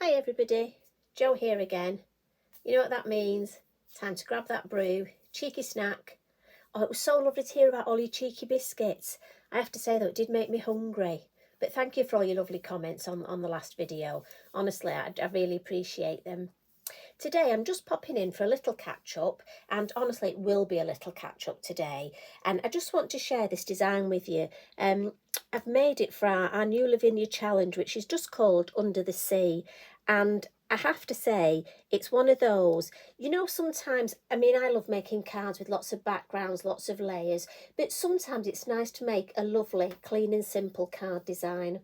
Hi everybody, Jo here again. You know what that means? Time to grab that brew, cheeky snack. Oh, it was so lovely to hear about all your cheeky biscuits. I have to say though, it did make me hungry. But thank you for all your lovely comments on the last video. Honestly, I really appreciate them. Today I'm just popping in for a little catch up, and honestly it will be a little catch up today, and I just want to share this design with you. I've made it for our new Lavinia challenge, which is just called Under the Sea, and I have to say it's one of those, you know, sometimes, I mean, I love making cards with lots of backgrounds, lots of layers, but sometimes it's nice to make a lovely clean and simple card design.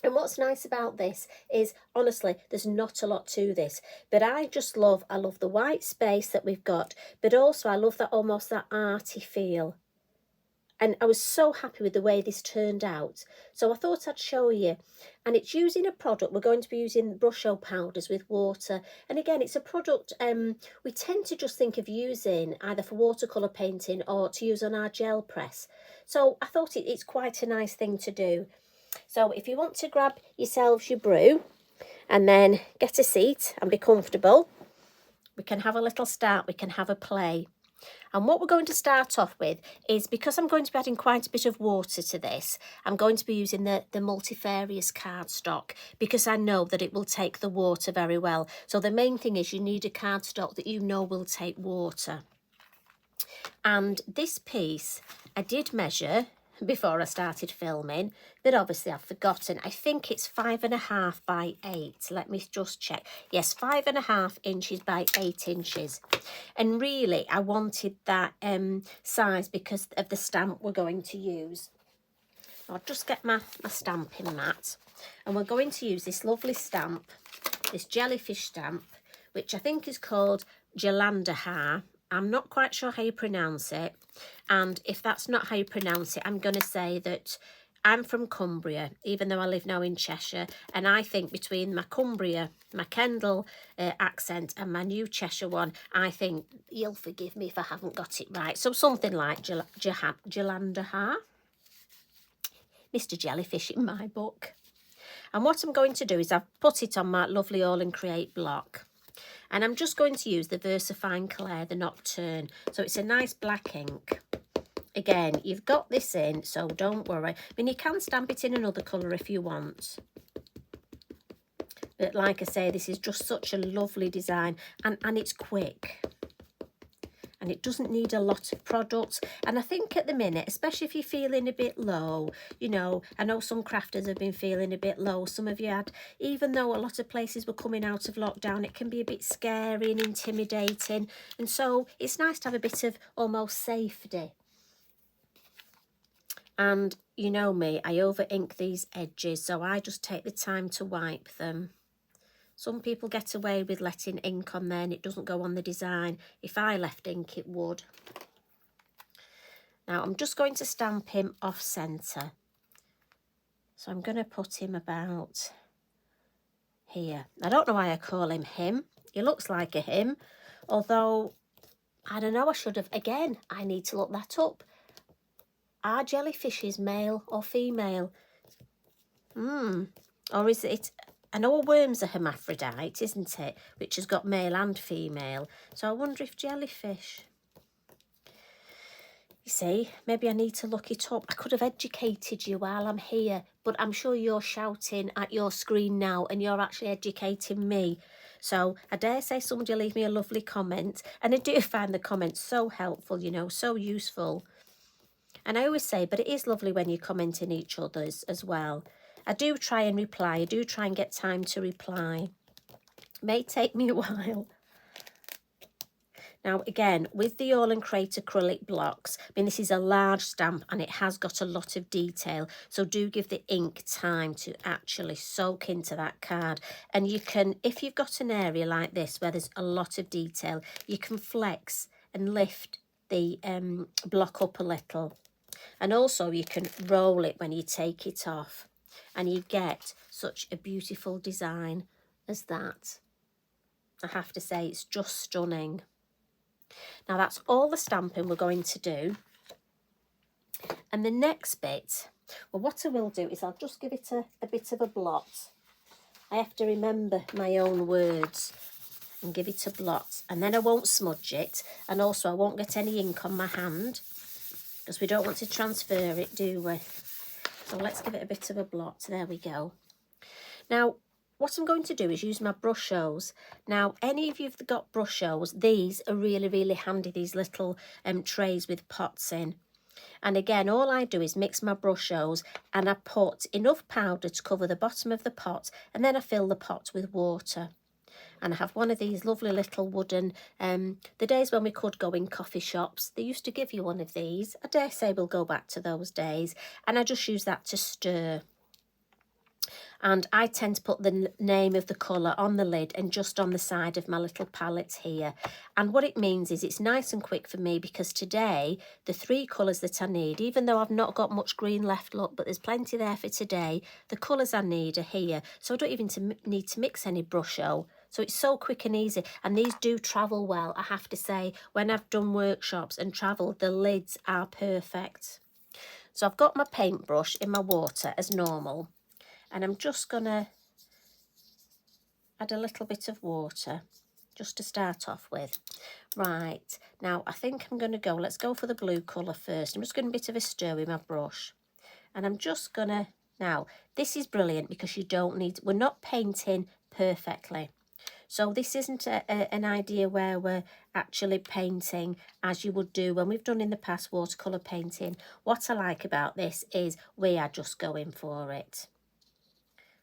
And what's nice about this is, honestly, there's not a lot to this, but I love the white space that we've got, but also I love that almost that arty feel. And I was so happy with the way this turned out. So I thought I'd show you. And it's using a product, we're going to be using Brusho Piwders with water. And again, it's a product we tend to just think of using either for watercolour painting or to use on our gel press. So I thought it's quite a nice thing to do. So if you want to grab yourselves your brew and then get a seat and be comfortable, we can have a little start, we can have a play. And what we're going to start off with is, because I'm going to be adding quite a bit of water to this, I'm going to be using the multifarious cardstock, because I know that it will take the water very well. So the main thing is you need a cardstock that you know will take water. And this piece, I did measure before I started filming, but obviously I've forgotten. I think it's 5.5 by 8. Let me just check. Yes, 5.5 inches by 8 inches. And really, I wanted that size because of the stamp we're going to use. I'll just get my stamping mat, and we're going to use this lovely stamp, this jellyfish stamp, which I think is called Jalandahar. I'm not quite sure how you pronounce it, and if that's not how you pronounce it, I'm going to say that I'm from Cumbria, even though I live now in Cheshire, and I think between my Cumbria, my Kendal accent and my new Cheshire one, I think you'll forgive me if I haven't got it right. So something like Jalandahar, Mr. Jellyfish in my book. And what I'm going to do is I've put it on my lovely All and Create block. And I'm just going to use the VersaFine Clair, the Nocturne. So it's a nice black ink. Again, you've got this in, so don't worry. I mean, you can stamp it in another colour if you want. But like I say, this is just such a lovely design, and it's quick. And it doesn't need a lot of product. And I think at the minute, especially if you're feeling a bit low, you know, I know some crafters have been feeling a bit low. Some of you had, even though a lot of places were coming out of lockdown, it can be a bit scary and intimidating. And so it's nice to have a bit of almost safety. And you know me, I over ink these edges, so I just take the time to wipe them. Some people get away with letting ink on there and it doesn't go on the design. If I left ink, it would. Now, I'm just going to stamp him off centre. So I'm going to put him about here. I don't know why I call him him. He looks like a him. Although, I don't know, I should have. Again, I need to look that up. Are jellyfishes male or female? Or is it... I know a worm's a hermaphrodite, isn't it? Which has got male and female. So I wonder if jellyfish... You see, maybe I need to look it up. I could have educated you while I'm here, but I'm sure you're shouting at your screen now and you're actually educating me. So I dare say somebody will leave me a lovely comment. And I do find the comments so helpful, you know, so useful. And I always say, but it is lovely when you comment in each other's as well. I do try and reply. I do try and get time to reply. It may take me a while. Now, again, with the All and Create acrylic blocks, I mean, this is a large stamp and it has got a lot of detail. So do give the ink time to actually soak into that card. And you can, if you've got an area like this where there's a lot of detail, you can flex and lift the block up a little. And also you can roll it when you take it off. And you get such a beautiful design as that. I have to say, it's just stunning. Now that's all the stamping we're going to do. And the next bit, well, what I will do is I'll just give it a bit of a blot. I have to remember my own words and give it a blot, and then I won't smudge it, and also I won't get any ink on my hand because we don't want to transfer it, do we? So let's give it a bit of a blot. There we go. Now what I'm going to do is use my Brushos. Now any of you have got Brushos, these are really handy, these little trays with pots in. And again, all I do is mix my Brushos and I put enough powder to cover the bottom of the pot, and then I fill the pot with water. And I have one of these lovely little wooden, the days when we could go in coffee shops, they used to give you one of these. I dare say we'll go back to those days. And I just use that to stir. And I tend to put the name of the colour on the lid and just on the side of my little palette here. And what it means is it's nice and quick for me, because today the 3 colours that I need, even though I've not got much green left, look, but there's plenty there for today, the colours I need are here. So I don't even need to mix any Brusho. So it's so quick and easy. And these do travel well, I have to say. When I've done workshops and travelled, the lids are perfect. So I've got my paintbrush in my water as normal. And I'm just going to add a little bit of water just to start off with. Right, now I think I'm going to go, let's go for the blue colour first. I'm just going to a bit of a stir with my brush. And I'm just going to, now this is brilliant because you don't need, we're not painting perfectly. So this isn't an idea where we're actually painting as you would do when we've done in the past watercolour painting. What I like about this is we are just going for it.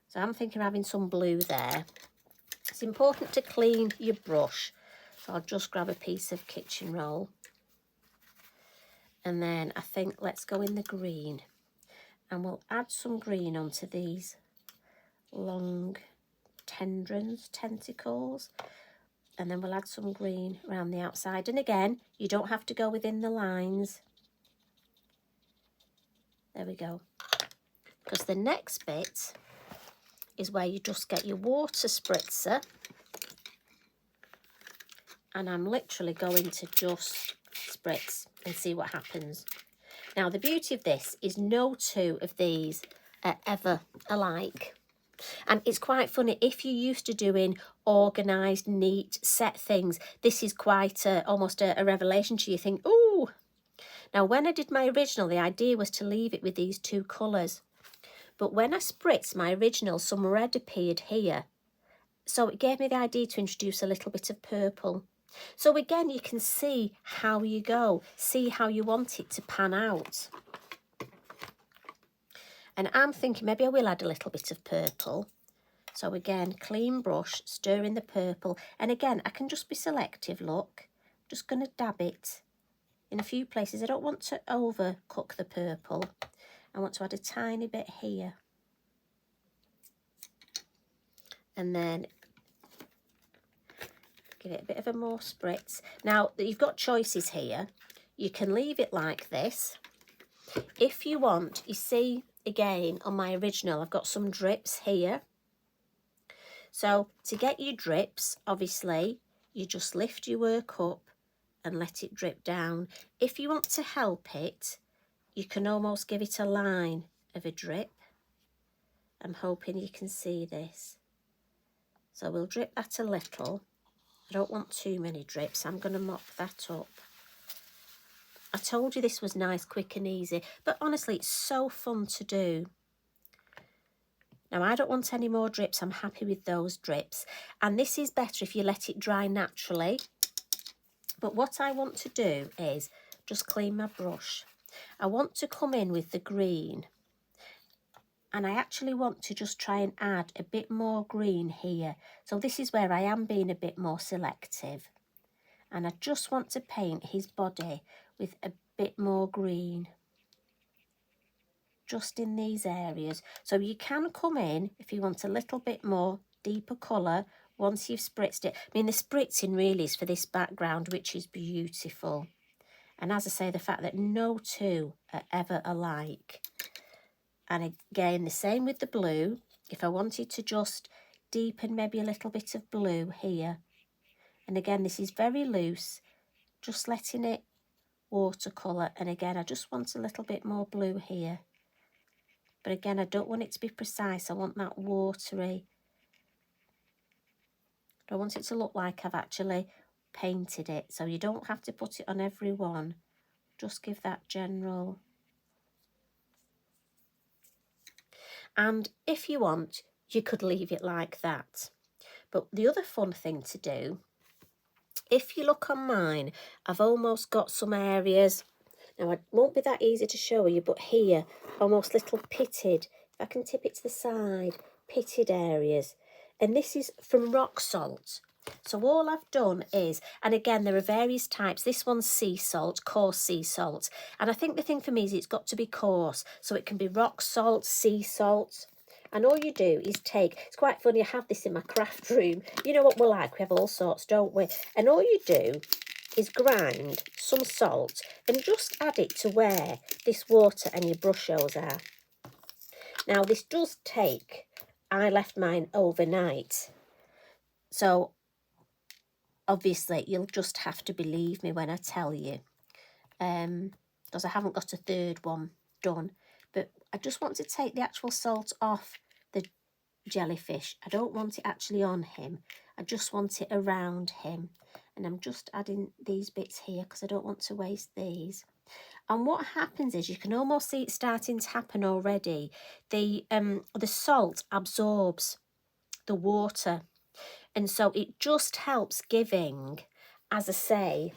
So I'm thinking of having some blue there. It's important to clean your brush. So I'll just grab a piece of kitchen roll. And then I think let's go in the green. And we'll add some green onto these long tentacles. And then we'll add some green around the outside. And again, you don't have to go within the lines. There we go. Because the next bit is where you just get your water spritzer, and I'm literally going to just spritz and see what happens. Now the beauty of this is no 2 of these are ever alike, and it's quite funny if you're used to doing organised, neat, set things. This is quite almost a revelation to you. Think, ooh. Now when I did my original, the idea was to leave it with these 2 colours. But when I spritzed my original, some red appeared here. So it gave me the idea to introduce a little bit of purple. So again, you can see how you go. See how you want it to pan out. And I'm thinking maybe I will add a little bit of purple. So again, clean brush, stir in the purple. And again, I can just be selective, look. Just going to dab it in a few places. I don't want to overcook the purple. I want to add a tiny bit here. And then give it a bit of a more spritz. Now, you've got choices here. You can leave it like this. If you want, you see, again, on my original, I've got some drips here. So, to get your drips, obviously, you just lift your work up and let it drip down. If you want to help it, you can almost give it a line of a drip. I'm hoping you can see this. So we'll drip that a little. I don't want too many drips. I'm going to mop that up. I told you this was nice, quick and easy, but honestly, it's so fun to do. Now, I don't want any more drips. I'm happy with those drips. And this is better if you let it dry naturally. But what I want to do is just clean my brush. I want to come in with the green, and I actually want to just try and add a bit more green here. So this is where I am being a bit more selective, and I just want to paint his body with a bit more green just in these areas. So you can come in if you want a little bit more deeper colour once you've spritzed it. I mean, the spritzing really is for this background, which is beautiful. And as I say, the fact that no 2 are ever alike. And again, the same with the blue. If I wanted to just deepen maybe a little bit of blue here. And again, this is very loose, just letting it watercolour. And again, I just want a little bit more blue here. But again, I don't want it to be precise. I want that watery I don't want it to look like I've actually painted it. So you don't have to put it on every one. Just give that general. And if you want, you could leave it like that. But the other fun thing to do, if you look on mine, I've almost got some areas. Now, it won't be that easy to show you, but here, almost little pitted, if I can tip it to the side, pitted areas. And this is from rock salt. So all I've done is, and again, there are various types. This one's sea salt, coarse sea salt. And I think the thing for me is it's got to be coarse. So it can be rock salt, sea salt. And all you do is take, it's quite funny, I have this in my craft room. You know what we're like, we have all sorts, don't we? And all you do is grind some salt and just add it to where this water and your brushos are. Now this does take, I left mine overnight, so obviously you'll just have to believe me when I tell you, because I haven't got a third one done, but I just want to take the actual salt off the jellyfish. I don't want it actually on him, I just want it around him. And I'm just adding these bits here because I don't want to waste these. And what happens is you can almost see it starting to happen already. The salt absorbs the water, and so it just helps giving, as I say,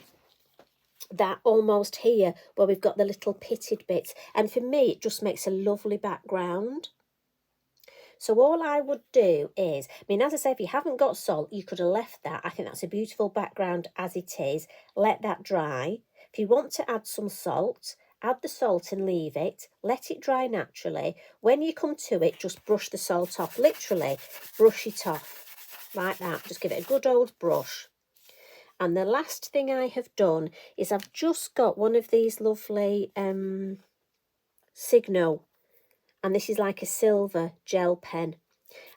that almost here where we've got the little pitted bits. And for me, it just makes a lovely background. So all I would do is, I mean, as I say, if you haven't got salt, you could have left that. I think that's a beautiful background as it is. Let that dry. If you want to add some salt, add the salt and leave it. Let it dry naturally. When you come to it, just brush the salt off. Literally, brush it off like that. Just give it a good old brush. And the last thing I have done is I've just got one of these lovely Signo. And this is like a silver gel pen.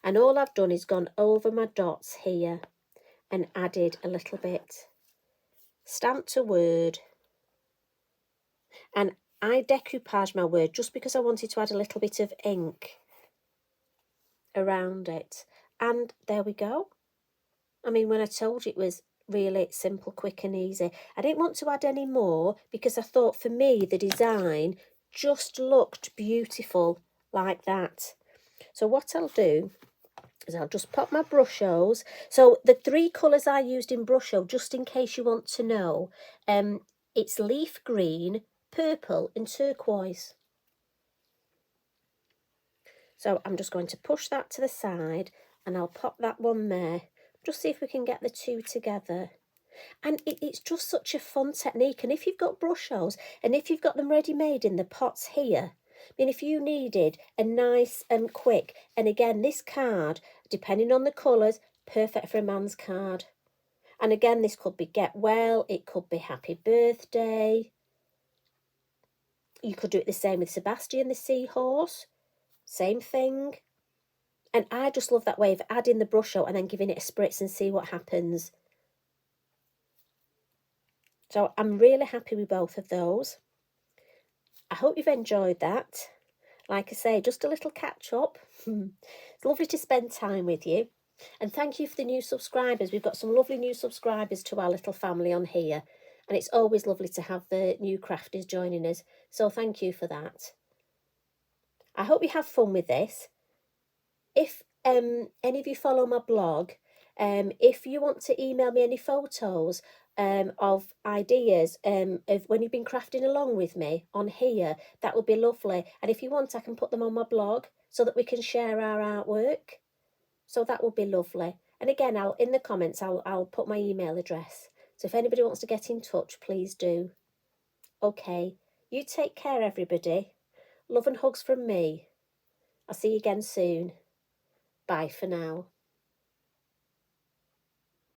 And all I've done is gone over my dots here and added a little bit. Stamped a word. And I decoupaged my word just because I wanted to add a little bit of ink around it. And there we go. I mean, when I told you it was really simple, quick and easy. I didn't want to add any more because I thought for me the design just looked beautiful like that. So what I'll do is I'll just pop my Brushos. So the 3 colours I used in Brusho, just in case you want to know, it's leaf green, purple and turquoise. So I'm just going to push that to the side and I'll pop that one there. Just see if we can get the 2 together. And it's just such a fun technique. And if you've got Brushos and if you've got them ready-made in the pots here, I mean, if you needed a nice and quick, and again, this card, depending on the colours, perfect for a man's card. And again, this could be get well, it could be happy birthday. You could do it the same with Sebastian the seahorse, same thing. And I just love that way of adding the Brusho and then giving it a spritz and see what happens. So I'm really happy with both of those. I hope you've enjoyed that. Like I say, just a little catch up. It's lovely to spend time with you. And thank you for the new subscribers. We've got some lovely new subscribers to our little family on here. And it's always lovely to have the new crafters joining us. So thank you for that. I hope you have fun with this. If any of you follow my blog, if you want to email me any photos of ideas of when you've been crafting along with me on here, that would be lovely. And if you want, I can put them on my blog so that we can share our artwork. So that would be lovely. And again, in the comments, I'll put my email address. So if anybody wants to get in touch, please do. Okay, you take care, everybody. Love and hugs from me. I'll see you again soon. Bye for now.